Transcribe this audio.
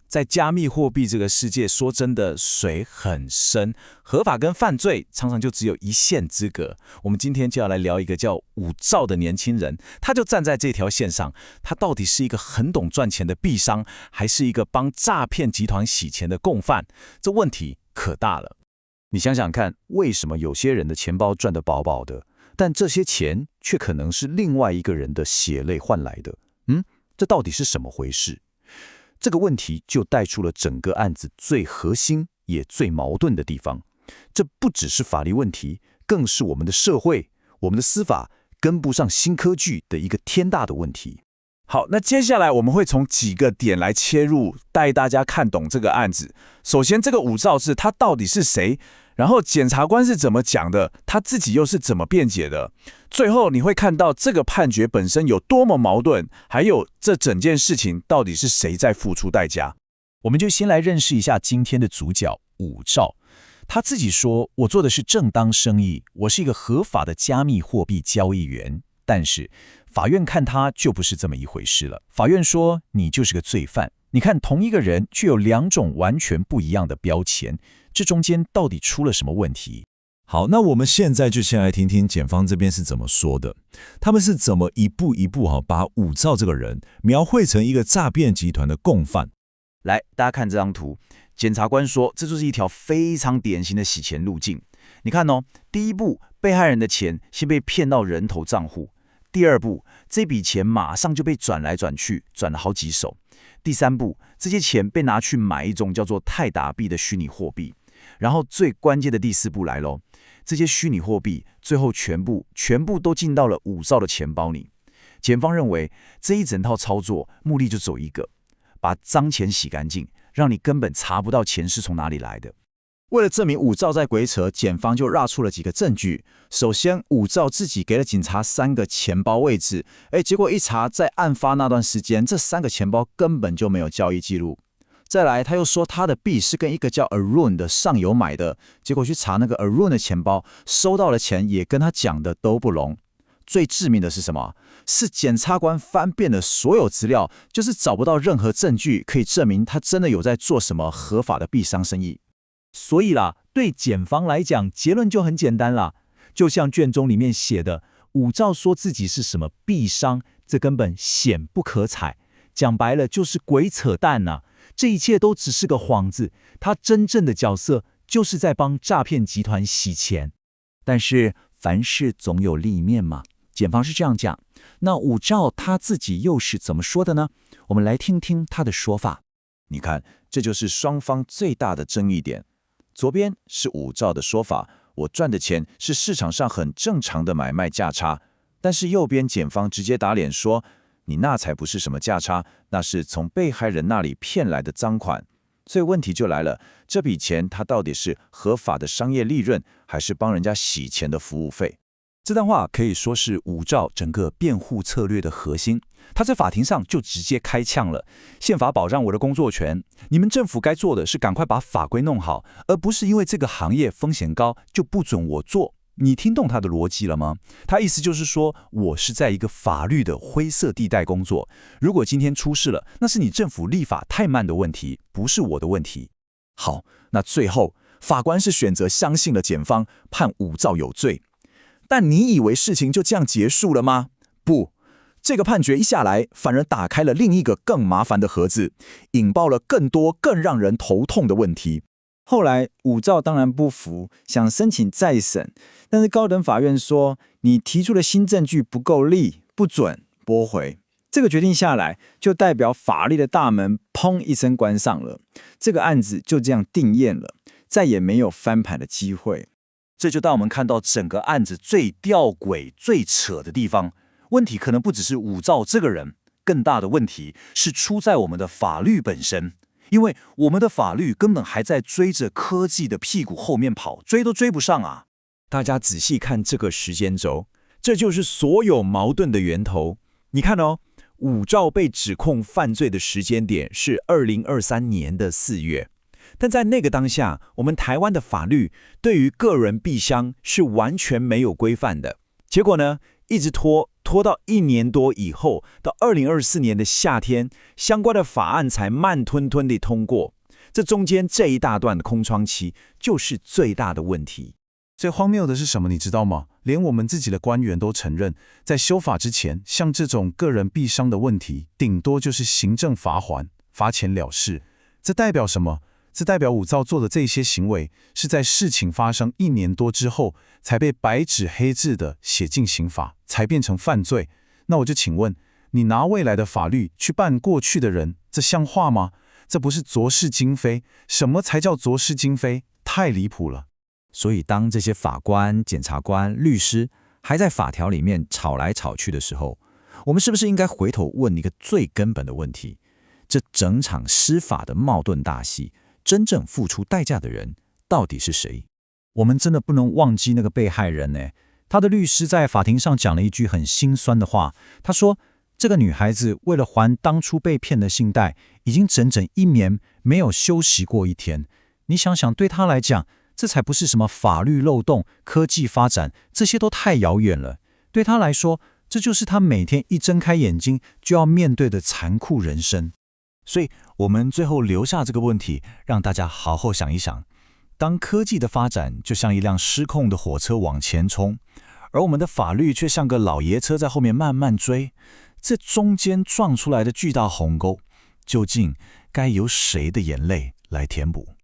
在加密货币这个世界，说真的，水很深，合法跟犯罪常常就只有一线之隔。我们今天就要来聊一个叫武曌的年轻人，他就站在这条线上，他到底是一个很懂赚钱的币商，还是一个帮诈骗集团洗钱的共犯？这问题可大了。你想想看，为什么有些人的钱包赚得饱饱的，但这些钱却可能是另外一个人的血泪换来的？这到底是什么回事？这个问题就带出了整个案子最核心也最矛盾的地方。这不只是法律问题，更是我们的社会、我们的司法跟不上新科技的一个天大的问题。好，那接下来我们会从几个点来切入，带大家看懂这个案子。首先，这个武曌是他到底是谁？然后检察官是怎么讲的？他自己又是怎么辩解的？最后你会看到这个判决本身有多么矛盾，还有这整件事情到底是谁在付出代价。我们就先来认识一下今天的主角武曌。他自己说，我做的是正当生意，我是一个合法的加密货币交易员。但是法院看他就不是这么一回事了。法院说你就是个罪犯。你看，同一个人却有两种完全不一样的标签，这中间到底出了什么问题？好，那我们现在就先来听听检方这边是怎么说的，他们是怎么一步一步把武曌这个人描绘成一个诈骗集团的共犯。来，大家看这张图，检察官说这就是一条非常典型的洗钱路径。你看哦，第一步，被害人的钱先被骗到人头账户；第二步，这笔钱马上就被转来转去，转了好几手；第三步，这些钱被拿去买一种叫做泰达币的虚拟货币。然后最关键的第四步来咯，这些虚拟货币最后全部都进到了武曌的钱包里。检方认为这一整套操作目的就走一个，把脏钱洗干净，让你根本查不到钱是从哪里来的。为了证明武曌在鬼扯，检方就拉出了几个证据。首先，武曌自己给了警察3个钱包位置，结果一查，在案发那段时间，这3个钱包根本就没有交易记录。再来，他又说他的币是跟一个叫 Arun 的上游买的，结果去查那个 Arun 的钱包，收到的钱也跟他讲的都不拢。最致命的是什么？是检察官翻遍了所有资料，就是找不到任何证据可以证明他真的有在做什么合法的币商生意。所以啦，对检方来讲，结论就很简单啦，就像卷宗里面写的，武曌说自己是什么币商，这根本显不可采。讲白了就是鬼扯淡呐！这一切都只是个幌子，他真正的角色就是在帮诈骗集团洗钱。但是凡事总有另一面嘛，检方是这样讲。那武曌他自己又是怎么说的呢？我们来听听他的说法。你看，这就是双方最大的争议点。左边是武曌的说法，我赚的钱是市场上很正常的买卖价差，但是右边检方直接打脸说，你那才不是什么价差，那是从被害人那里骗来的赃款。所以问题就来了，这笔钱它到底是合法的商业利润，还是帮人家洗钱的服务费？这段话可以说是武曌整个辩护策略的核心。他在法庭上就直接开呛了，宪法保障我的工作权，你们政府该做的是赶快把法规弄好，而不是因为这个行业风险高就不准我做。你听懂他的逻辑了吗？他意思就是说，我是在一个法律的灰色地带工作，如果今天出事了，那是你政府立法太慢的问题，不是我的问题。好，那最后法官是选择相信了检方，判武曌有罪。但你以为事情就这样结束了吗？不，这个判决一下来，反而打开了另一个更麻烦的盒子，引爆了更多更让人头痛的问题。后来武曌当然不服，想申请再审，但是高等法院说你提出的新证据不够力，不准驳回。这个决定下来，就代表法律的大门砰一声关上了，这个案子就这样定谳了，再也没有翻盘的机会。这就当我们看到整个案子最吊诡、最扯的地方。问题可能不只是武曌这个人，更大的问题是出在我们的法律本身。因为我们的法律根本还在追着科技的屁股后面跑，追都追不上啊！大家仔细看这个时间轴，这就是所有矛盾的源头。你看哦，武曌被指控犯罪的时间点是2023年的4月，但在那个当下，我们台湾的法律对于个人币商是完全没有规范的。结果呢，一直拖拖到1年多以后，到2024年的夏天，相关的法案才慢吞吞地通过。这中间这一大段的空窗期，就是最大的问题。最荒谬的是什么，你知道吗？连我们自己的官员都承认，在修法之前，像这种个人避伤的问题，顶多就是行政罚锾、罚钱了事。这代表什么？这代表武造做的这些行为，是在事情发生1年多之后，才被白纸黑字的写进刑法，才变成犯罪。那我就请问，你拿未来的法律去办过去的人，这像话吗？这不是昨是今非？什么才叫昨是今非？太离谱了。所以，当这些法官、检察官、律师还在法条里面吵来吵去的时候，我们是不是应该回头问一个最根本的问题：这整场司法的矛盾大戏，真正付出代价的人到底是谁？我们真的不能忘记那个被害人呢。他的律师在法庭上讲了一句很心酸的话，他说：“这个女孩子为了还当初被骗的信贷，已经整整1年没有休息过1天。你想想，对她来讲，这才不是什么法律漏洞、科技发展，这些都太遥远了。对她来说，这就是她每天一睁开眼睛就要面对的残酷人生。”所以，我们最后留下这个问题，让大家好好想一想：当科技的发展就像一辆失控的火车往前冲，而我们的法律却像个老爷车在后面慢慢追，这中间撞出来的巨大鸿沟，究竟该由谁的眼泪来填补？